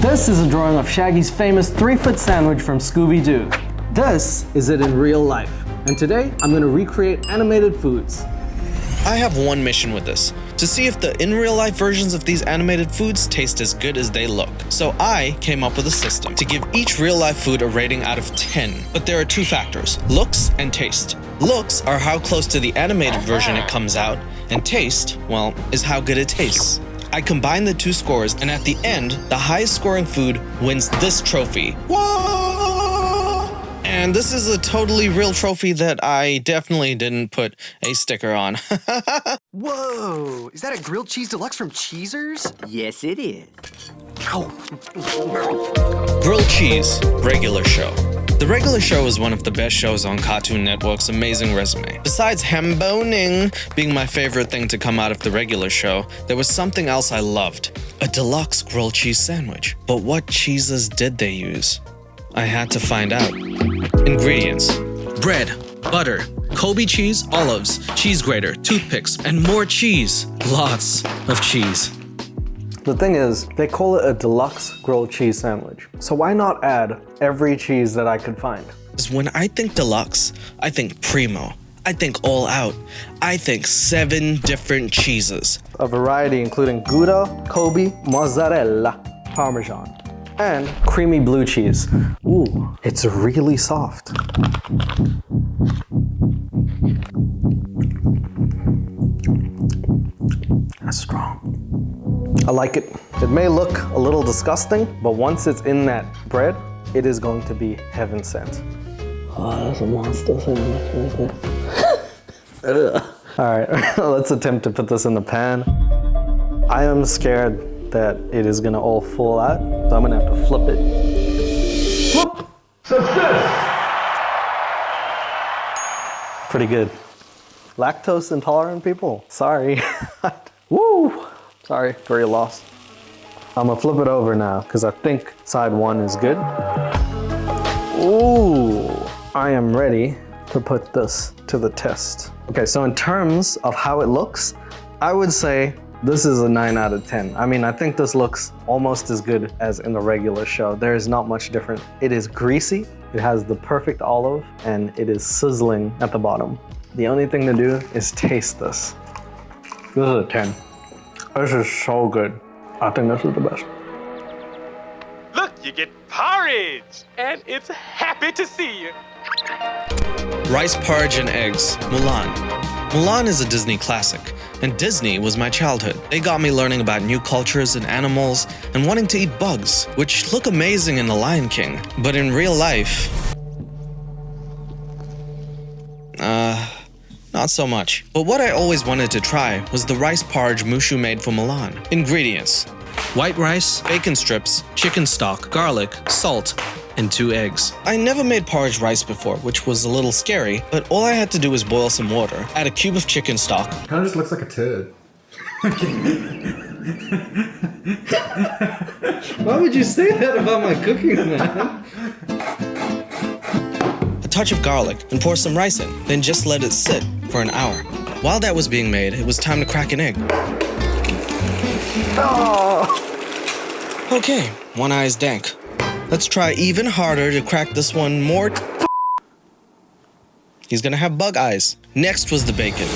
This is a drawing of Shaggy's famous 3-foot sandwich from Scooby-Doo. This is it in real life. And today, I'm gonna recreate animated foods. I have one mission with this, to see if the in-real-life versions of these animated foods taste as good as they look. So I came up with a system to give each real-life food a rating out of 10. But there are two factors, looks and taste. Looks are how close to the animated version it comes out, and taste, well, is how good it tastes. I combine the two scores, and at the end, the highest scoring food wins this trophy. Whoa! And this is a totally real trophy that I definitely didn't put a sticker on. Whoa! Is that a grilled cheese deluxe from Cheezers? Yes, it is. Ow. Grilled cheese, regular show. The regular show is one of the best shows on Cartoon Network's amazing resume. Besides ham-boning being my favorite thing to come out of the regular show, there was something else I loved. A deluxe grilled cheese sandwich. But what cheeses did they use? I had to find out. Ingredients: bread, butter, Kobe cheese, olives, cheese grater, toothpicks, and more cheese. Lots of cheese. The thing is, they call it a deluxe grilled cheese sandwich. So why not add every cheese that I could find? Because when I think deluxe, I think primo. I think all out. I think 7 different cheeses. A variety including Gouda, Kobe, mozzarella, Parmesan, and creamy blue cheese. Ooh, it's really soft. That's strong. I like it. It may look a little disgusting, but once it's in that bread, it is going to be heaven sent. Oh, that's a monster sandwich. All right, let's attempt to put this in the pan. I am scared that it is gonna all fall out, so I'm gonna have to flip it. Flip! Success! Pretty good. Lactose intolerant people, sorry. Woo! Sorry for your loss. I'm gonna flip it over now because I think side 1 is good. Ooh, I am ready to put this to the test. Okay, so in terms of how it looks, I would say this is a 9 out of 10. I mean, I think this looks almost as good as in the regular show. There is not much different. It is greasy, it has the perfect olive, and it is sizzling at the bottom. The only thing to do is taste this. This is a 10. This is so good. I think this is the best. Look, you get porridge, and it's happy to see you. Rice porridge and eggs, Mulan. Mulan is a Disney classic, and Disney was my childhood. They got me learning about new cultures and animals, and wanting to eat bugs, which look amazing in The Lion King. But in real life, not so much. But what I always wanted to try was the rice porridge Mushu made for Mulan. Ingredients: white rice, bacon strips, chicken stock, garlic, salt, and 2 eggs. I never made porridge rice before, which was a little scary, but all I had to do was boil some water, add a cube of chicken stock. Kind of just looks like a turd. Why would you say that about my cooking, man? A touch of garlic, and pour some rice in, then just let it sit for an hour. While that was being made, it was time to crack an egg. Oh. Okay, one eye is dank. Let's try even harder to crack this one more. He's gonna have bug eyes. Next was the bacon,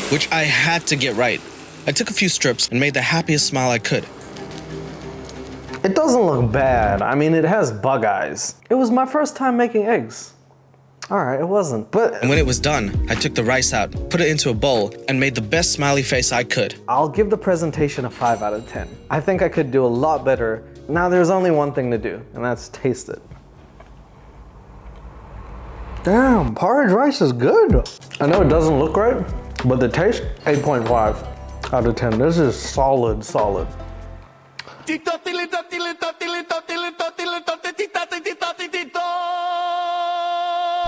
which I had to get right. I took a few strips and made the happiest smile I could. It doesn't look bad. I mean, it has bug eyes. It was my first time making eggs. All right, it wasn't, but... And when it was done, I took the rice out, put it into a bowl, and made the best smiley face I could. I'll give the presentation a 5 out of 10. I think I could do a lot better. Now there's only one thing to do, and that's taste it. Damn, porridge rice is good. I know it doesn't look right, but the taste, 8.5 out of 10. This is solid, solid.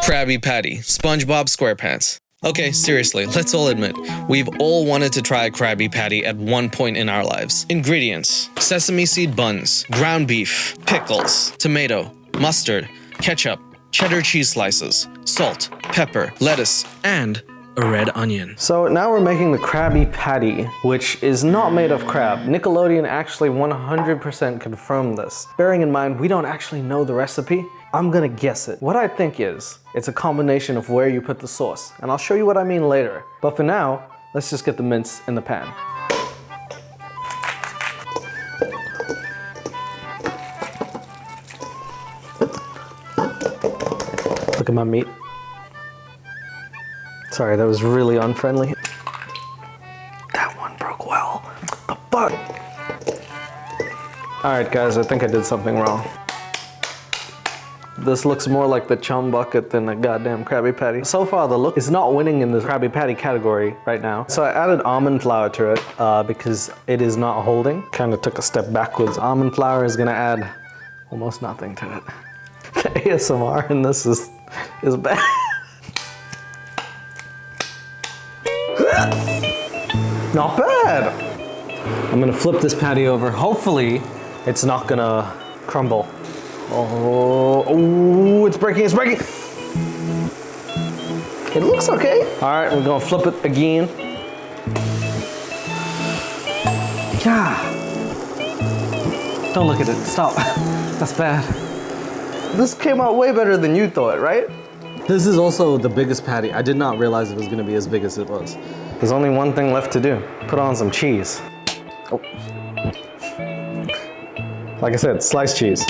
Krabby Patty, SpongeBob SquarePants. Okay, seriously, let's all admit, we've all wanted to try a Krabby Patty at one point in our lives. Ingredients: sesame seed buns, ground beef, pickles, tomato, mustard, ketchup, cheddar cheese slices, salt, pepper, lettuce, and a red onion. So now we're making the Krabby Patty, which is not made of crab. Nickelodeon actually 100% confirmed this. Bearing in mind, we don't actually know the recipe, I'm gonna guess it. What I think is, it's a combination of where you put the sauce, and I'll show you what I mean later. But for now, let's just get the mince in the pan. Look at my meat. Sorry, that was really unfriendly. That one broke well. But all right, guys, I think I did something wrong. This looks more like the chum bucket than a goddamn Krabby Patty. So far, the look is not winning in the Krabby Patty category right now. So I added almond flour to it because it is not holding. Kind of took a step backwards. Almond flour is gonna add almost nothing to it. The ASMR in this is bad. Not bad. I'm gonna flip this patty over. Hopefully, it's not gonna crumble. Oh, it's breaking, it's breaking. It looks okay. All right, we're gonna flip it again. Yeah. Don't look at it, stop. That's bad. This came out way better than you thought, right? This is also the biggest patty. I did not realize it was gonna be as big as it was. There's only one thing left to do. Put on some cheese. Oh. Like I said, sliced cheese.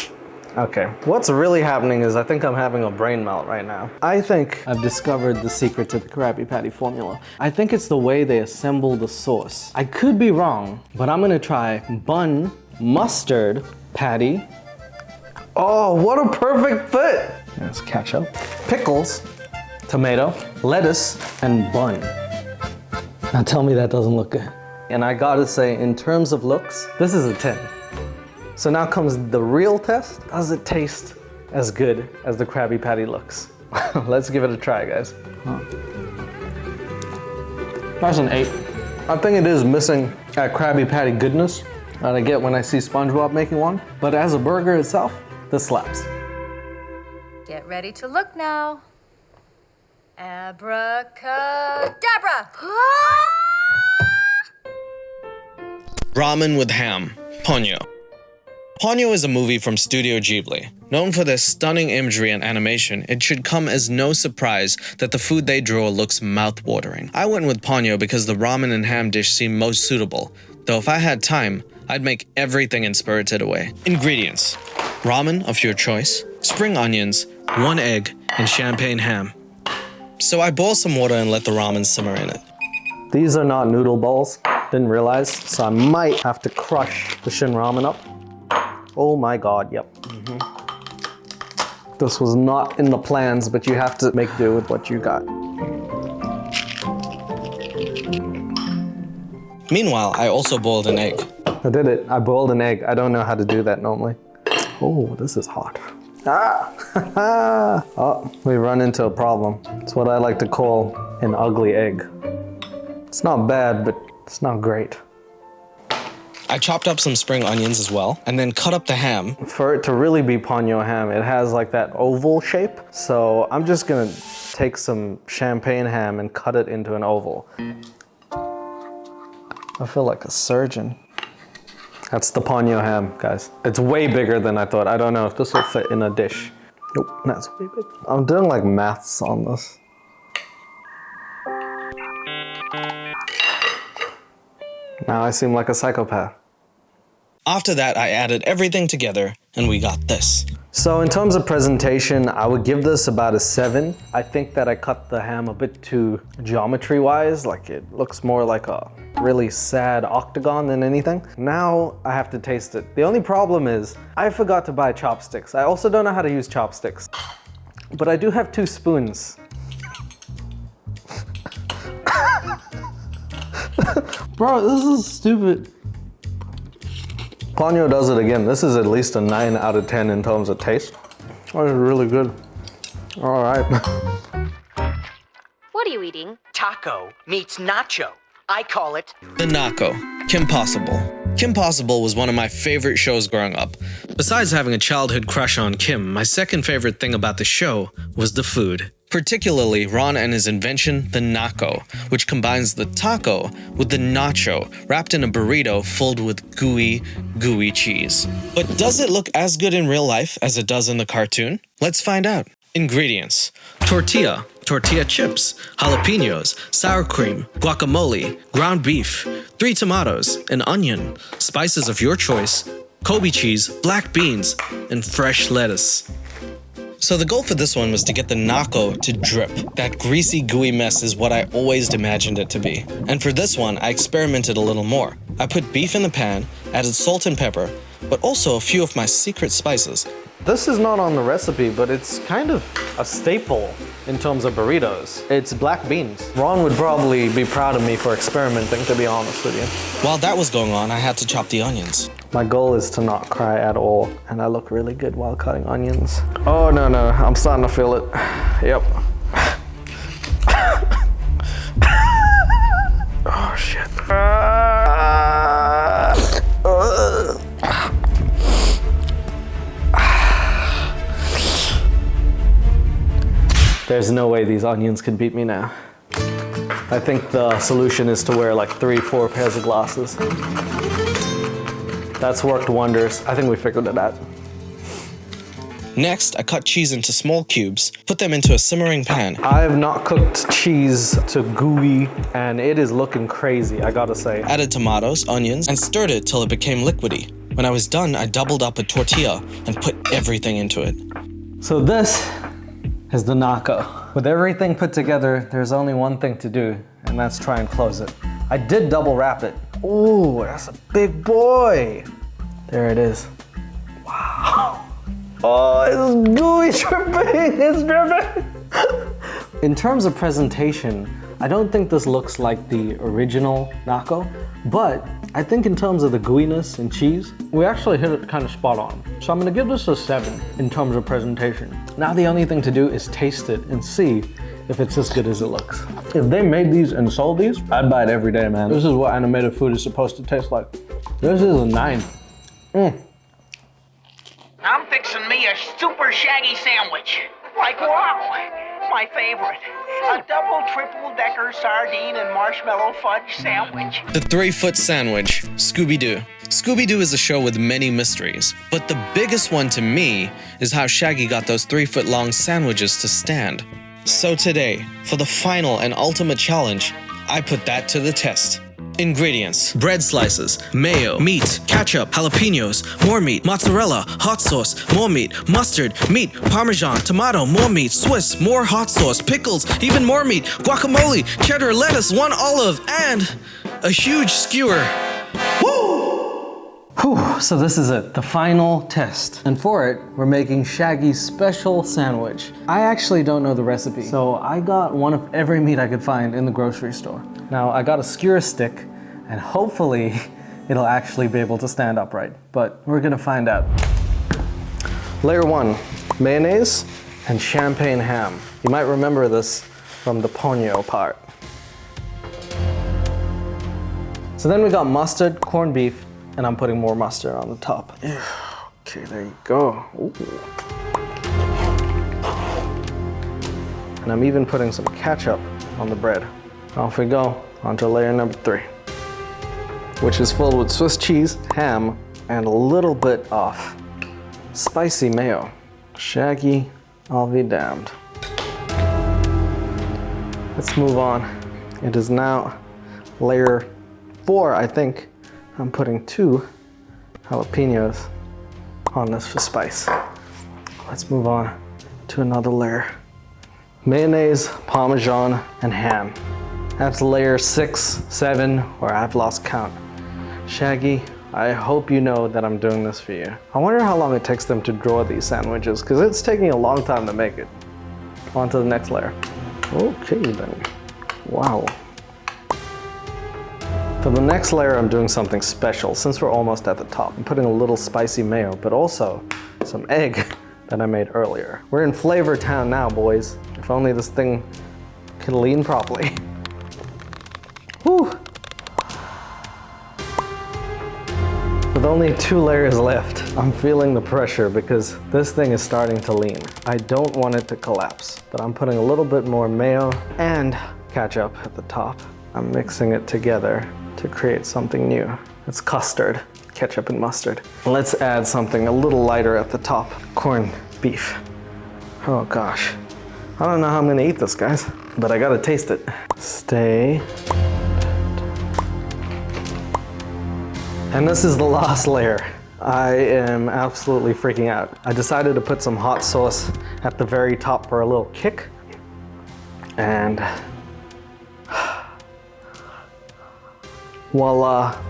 Okay, what's really happening is I think I'm having a brain melt right now. I think I've discovered the secret to the Krabby Patty formula. I think it's the way they assemble the sauce. I could be wrong, but I'm gonna try bun, mustard, patty. Oh, what a perfect fit! There's ketchup, pickles, tomato, lettuce, and bun. Now tell me that doesn't look good. And I gotta say, in terms of looks, this is a 10. So now comes the real test. Does it taste as good as the Krabby Patty looks? Let's give it a try, guys. That's an 8. I think it is missing that Krabby Patty goodness that I get when I see SpongeBob making one. But as a burger itself, this slaps. Get ready to look now. Abracadabra! Ramen with ham, Ponyo. Ponyo is a movie from Studio Ghibli. Known for their stunning imagery and animation, it should come as no surprise that the food they draw looks mouth-watering. I went with Ponyo because the ramen and ham dish seemed most suitable, though if I had time, I'd make everything in Spirited Away. Ingredients: ramen of your choice, spring onions, 1 egg, and champagne ham. So I boil some water and let the ramen simmer in it. These are not noodle balls, didn't realize, so I might have to crush the Shin Ramen up. Oh my god, yep. This was not in the plans, but you have to make do with what you got. Meanwhile, I also boiled an egg. I did it, I boiled an egg. I don't know how to do that normally. Oh, this is hot. Ah! Oh, we run into a problem. It's what I like to call an ugly egg. It's not bad, but it's not great. I chopped up some spring onions as well, and then cut up the ham. For it to really be Ponyo ham, it has like that oval shape. So I'm just gonna take some champagne ham and cut it into an oval. I feel like a surgeon. That's the Ponyo ham, guys. It's way bigger than I thought. I don't know if this will fit in a dish. Nope, that's way big. I'm doing like maths on this. Now I seem like a psychopath. After that, I added everything together, and we got this. So in terms of presentation, I would give this about a 7. I think that I cut the ham a bit too geometry-wise, like it looks more like a really sad octagon than anything. Now I have to taste it. The only problem is I forgot to buy chopsticks. I also don't know how to use chopsticks, but I do have 2 spoons. Bro, this is stupid. Ponyo does it again. This is at least a 9 out of 10 in terms of taste. Oh, it's really good. All right. What are you eating? Taco meets nacho. I call it The Naco, Kim Possible. Kim Possible was one of my favorite shows growing up. Besides having a childhood crush on Kim, my second favorite thing about the show was the food. particularly Ron and his invention, the Naco, which combines the taco with the nacho wrapped in a burrito filled with gooey cheese. But does it look as good in real life as it does in the cartoon? Let's find out. Ingredients: tortilla chips, jalapenos, sour cream, guacamole, ground beef, 3 tomatoes, an onion, spices of your choice, Kobe cheese, black beans, and fresh lettuce. So the goal for this one was to get the Naco to drip. That greasy, gooey mess is what I always imagined it to be. And for this one, I experimented a little more. I put beef in the pan, added salt and pepper, but also a few of my secret spices. This is not on the recipe, but it's kind of a staple in terms of burritos. It's black beans. Ron would probably be proud of me for experimenting, to be honest with you. While that was going on, I had to chop the onions. My goal is to not cry at all, and I look really good while cutting onions. Oh, no, I'm starting to feel it. Yep. Oh, shit. There's no way these onions can beat me now. I think the solution is to wear like 3-4 pairs of glasses. That's worked wonders. I think we figured it out. Next, I cut cheese into small cubes, put them into a simmering pan. I have not cooked cheese to gooey, and it is looking crazy, I gotta say. Added tomatoes, onions, and stirred it till it became liquidy. When I was done, I doubled up a tortilla and put everything into it. So this is the Naco. With everything put together, there's only one thing to do, and that's try and close it. I did double wrap it. Ooh, that's a big boy. There it is. Wow. Oh, it's gooey dripping, it's dripping. In terms of presentation, I don't think this looks like the original Naco, but I think in terms of the gooiness and cheese, we actually hit it kind of spot on. So I'm gonna give this a 7 in terms of presentation. Now the only thing to do is taste it and see if it's as good as it looks. If they made these and sold these, I'd buy it every day, man. This is what animated food is supposed to taste like. This is a 9. I'm fixing me a super shaggy sandwich. Like, wow, my favorite. A double, triple-decker sardine and marshmallow fudge sandwich. The 3-foot sandwich, Scooby-Doo. Scooby-Doo is a show with many mysteries, but the biggest one to me is how Shaggy got those 3-foot-long sandwiches to stand. So today, for the final and ultimate challenge, I put that to the test. Ingredients: bread slices, mayo, meat, ketchup, jalapenos, more meat, mozzarella, hot sauce, more meat, mustard, meat, parmesan, tomato, more meat, Swiss, more hot sauce, pickles, even more meat, guacamole, cheddar, lettuce, 1 olive, and a huge skewer. Whew, so this is it, the final test. And for it, we're making Shaggy's special sandwich. I actually don't know the recipe, so I got one of every meat I could find in the grocery store. Now, I got a skewer stick, and hopefully it'll actually be able to stand upright, but we're gonna find out. Layer 1, mayonnaise and champagne ham. You might remember this from the Ponyo part. So then we got mustard, corned beef, and I'm putting more mustard on the top. Okay, there you go. Ooh. And I'm even putting some ketchup on the bread. Off we go, onto layer number 3, which is filled with Swiss cheese, ham, and a little bit of spicy mayo. Shaggy, I'll be damned. Let's move on. It is now layer 4, I think. I'm putting 2 jalapenos on this for spice. Let's move on to another layer. Mayonnaise, Parmesan, and ham. That's layer 6, 7, or I've lost count. Shaggy, I hope you know that I'm doing this for you. I wonder how long it takes them to draw these sandwiches, because it's taking a long time to make it. On to the next layer. Okay then. Wow. For the next layer, I'm doing something special. Since we're almost at the top, I'm putting a little spicy mayo, but also some egg that I made earlier. We're in Flavor Town now, boys. If only this thing can lean properly. Whew. With only 2 layers left, I'm feeling the pressure because this thing is starting to lean. I don't want it to collapse, but I'm putting a little bit more mayo and ketchup at the top. I'm mixing it together to create something new. It's custard, ketchup and mustard. Let's add something a little lighter at the top. Corned beef. Oh gosh. I don't know how I'm gonna eat this, guys, but I gotta taste it. Stay. And this is the last layer. I am absolutely freaking out. I decided to put some hot sauce at the very top for a little kick. And voila,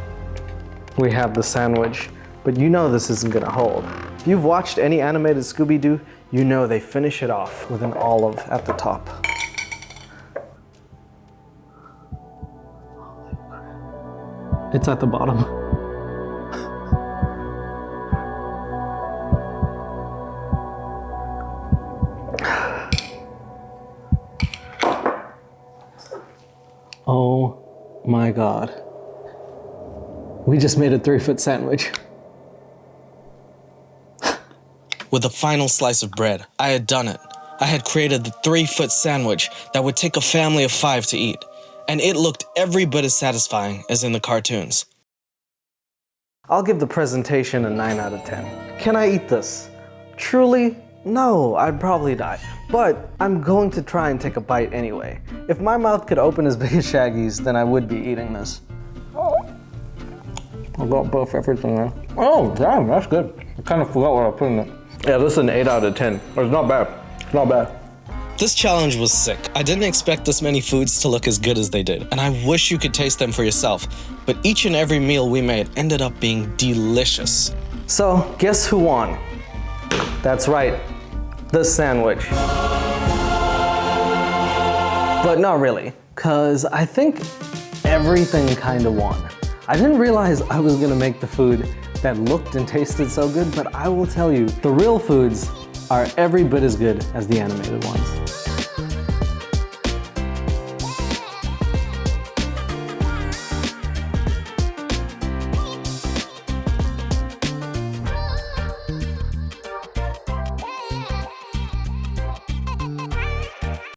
we have the sandwich. But you know this isn't gonna hold. If you've watched any animated Scooby-Doo, you know they finish it off with an olive at the top. It's at the bottom. Oh my God. We just made a 3-foot sandwich. With the final slice of bread, I had done it. I had created the 3-foot sandwich that would take a family of 5 to eat, and it looked every bit as satisfying as in the cartoons. I'll give the presentation a 9 out of 10. Can I eat this? Truly? No, I'd probably die. But I'm going to try and take a bite anyway. If my mouth could open as big as Shaggy's, then I would be eating this. I got both everything there. Oh, damn, that's good. I kind of forgot what I put in it. Yeah, this is an 8 out of 10. It's not bad. It's not bad. This challenge was sick. I didn't expect this many foods to look as good as they did, and I wish you could taste them for yourself, but each and every meal we made ended up being delicious. So, guess who won? That's right, the sandwich. But not really, because I think everything kind of won. I didn't realize I was gonna make the food that looked and tasted so good, but I will tell you, the real foods are every bit as good as the animated ones.